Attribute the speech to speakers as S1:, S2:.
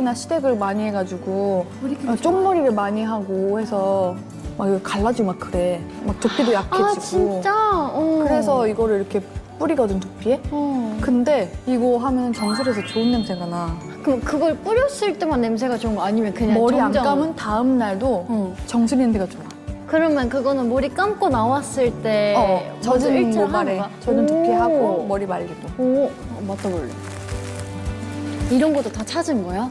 S1: 머리나 시댁을 많이 해가지고 쪽머리를 많이 하고 해서 막 이거 갈라지고 막 그래. 막 두피도 약해지고.
S2: 아 진짜?
S1: 그래서 이거를 이렇게 뿌리거든, 두피에. 근데 이거 하면 정수리에서 좋은 냄새가 나.
S2: 그럼 그걸 뿌렸을 때만 냄새가 좋은 거 아니면 그냥
S1: 머리
S2: 점점...
S1: 안 감은 다음 날도 정수리 냄새가 좋아.
S2: 그러면 그거는 머리 감고 나왔을 때
S1: 젖은
S2: 일체를 하는
S1: 모발에
S2: 거야?
S1: 젖은 두피하고
S2: 오.
S1: 머리 말리고.
S2: 오, 맡아볼래. 이런 것도 다 찾은 거야?